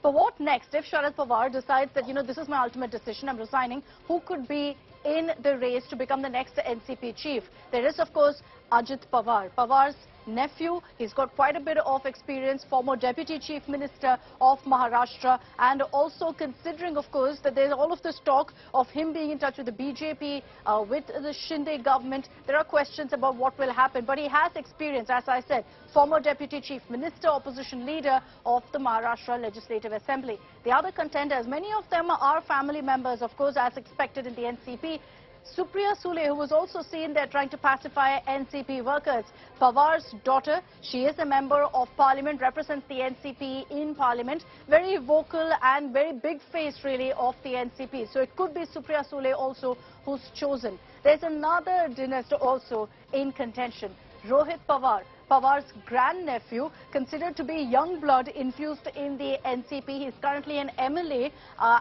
But what next? If Sharad Pawar decides that, this is my ultimate decision, I'm resigning, who could be in the race to become the next NCP chief? There is, of course, Ajit Pawar. Pawar's nephew, he's got quite a bit of experience, former Deputy Chief Minister of Maharashtra, and also considering, of course, that there's all of this talk of him being in touch with the BJP, with the Shinde government. There are questions about what will happen, but he has experience, as I said, former Deputy Chief Minister, opposition leader of the Maharashtra Legislative Assembly. The other contenders, many of them are family members, of course, as expected in the NCP. Supriya Sule, who was also seen there trying to pacify NCP workers. Pawar's daughter, she is a member of parliament, represents the NCP in parliament, very vocal and very big face really of the NCP. So it could be Supriya Sule also who's chosen. There's another dynasty also in contention, Rohit Pawar. Pawar's grandnephew, considered to be young blood infused in the NCP. He's currently an MLA,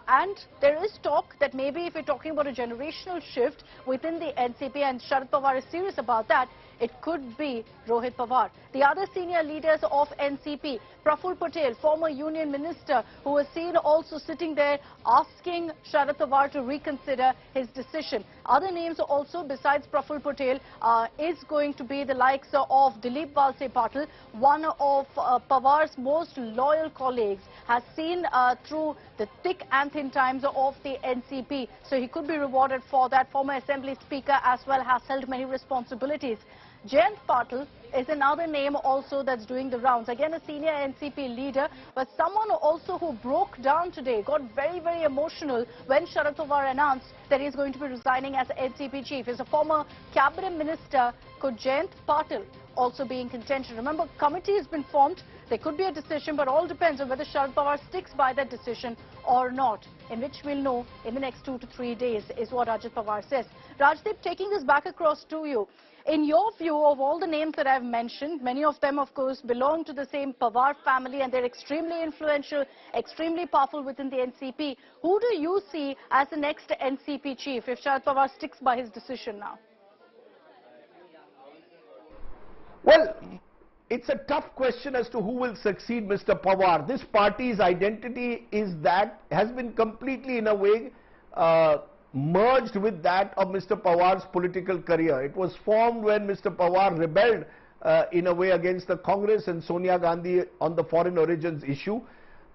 and there is talk that maybe if we're talking about a generational shift within the NCP, and Sharad Pawar is serious about that, it could be Rohit Pawar. The other senior leaders of NCP, Praful Patel, former union minister, who was seen also sitting there asking Sharad Pawar to reconsider his decision. Other names also besides Praful Patel is going to be the likes of Dilip Walse Patil, one of Pawar's most loyal colleagues, has seen through the thick and thin times of the NCP. So he could be rewarded for that. Former Assembly Speaker as well, has held many responsibilities. Jayant Patil is another name also that's doing the rounds. Again, a senior NCP leader, but someone also who broke down today, got very, very emotional when Sharad Pawar announced that he's going to be resigning as NCP chief. He's a former cabinet minister. Could Jayant Patil also be in contention? Remember, committee has been formed. There could be a decision, but all depends on whether Sharad Pawar sticks by that decision or not, in which we'll know in the next 2 to 3 days, is what Ajit Pawar says. Rajdeep, taking this back across to you, in your view of all the names that I've mentioned, many of them, of course, belong to the same Pawar family, and they're extremely influential, extremely powerful within the NCP. Who do you see as the next NCP chief if Sharad Pawar sticks by his decision now? Well, it's a tough question as to who will succeed Mr. Pawar. This party's identity has been completely, in a way, merged with that of Mr. Pawar's political career. It was formed when Mr. Pawar rebelled in a way against the Congress and Sonia Gandhi on the foreign origins issue.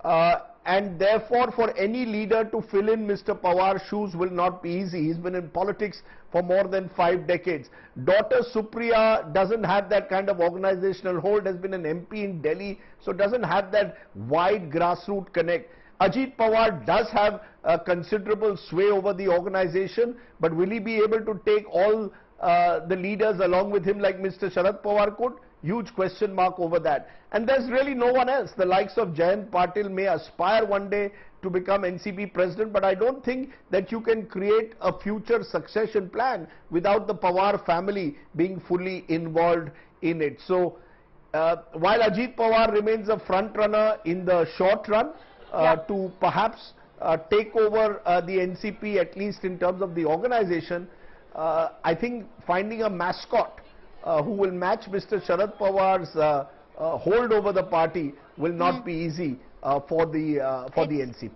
And therefore, for any leader to fill in Mr. Pawar's shoes will not be easy. He's been in politics for more than 5 decades. Daughter Supriya doesn't have that kind of organizational hold, has been an MP in Delhi, so doesn't have that wide grassroots connect. Ajit Pawar does have a considerable sway over the organization, but will he be able to take all the leaders along with him like Mr. Sharad Pawar could? Huge question mark over that. And there's really no one else. The likes of Jayant Patil may aspire one day to become NCP president, but I don't think that you can create a future succession plan without the Pawar family being fully involved in it. So while Ajit Pawar remains a front runner in the short run, to perhaps take over the NCP, at least in terms of the organization, I think finding a mascot who will match Mr. Sharad Pawar's hold over the party will not be easy for the NCP.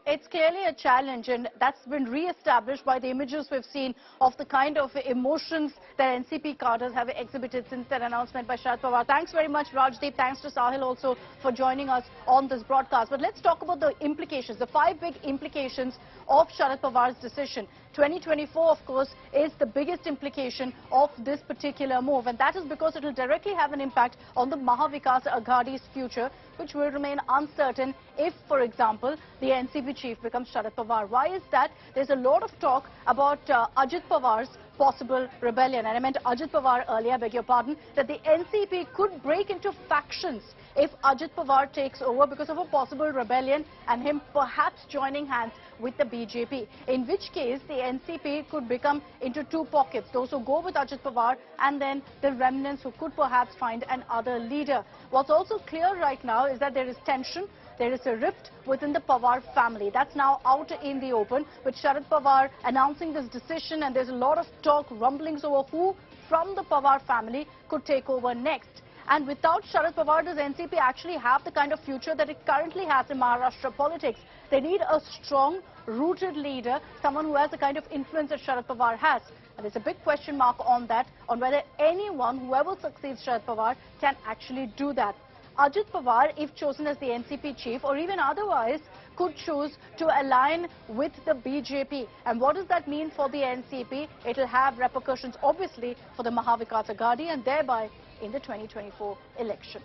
It's clearly a challenge, and that's been re-established by the images we've seen of the kind of emotions that NCP cadres have exhibited since that announcement by Sharad Pawar. Thanks very much, Rajdeep. Thanks to Sahil also for joining us on this broadcast. But let's talk about the implications, the 5 big implications of Sharad Pawar's decision. 2024, of course, is the biggest implication of this particular move, and that is because it will directly have an impact on the Mahavikas Aghadi's future, which will remain uncertain if, for example, the NCP chief becomes Sharad Pawar. Why is that? There's a lot of talk about Ajit Pawar's possible rebellion, and I meant Ajit Pawar earlier, beg your pardon, that the NCP could break into factions if Ajit Pawar takes over because of a possible rebellion and him perhaps joining hands with the BJP, in which case the NCP could become into 2 pockets, those who go with Ajit Pawar and then the remnants who could perhaps find another leader. What's also clear right now is that there is tension. There is a rift within the Pawar family. That's now out in the open, with Sharad Pawar announcing this decision, and there's a lot of talk, rumblings over who from the Pawar family could take over next. And without Sharad Pawar, does NCP actually have the kind of future that it currently has in Maharashtra politics? They need a strong, rooted leader, someone who has the kind of influence that Sharad Pawar has. And there's a big question mark on that, on whether anyone, whoever succeeds Sharad Pawar, can actually do that. Ajit Pawar, if chosen as the NCP chief or even otherwise, could choose to align with the BJP. And what does that mean for the NCP? It will have repercussions, obviously, for the Maha Vikas Aghadi and thereby in the 2024 election.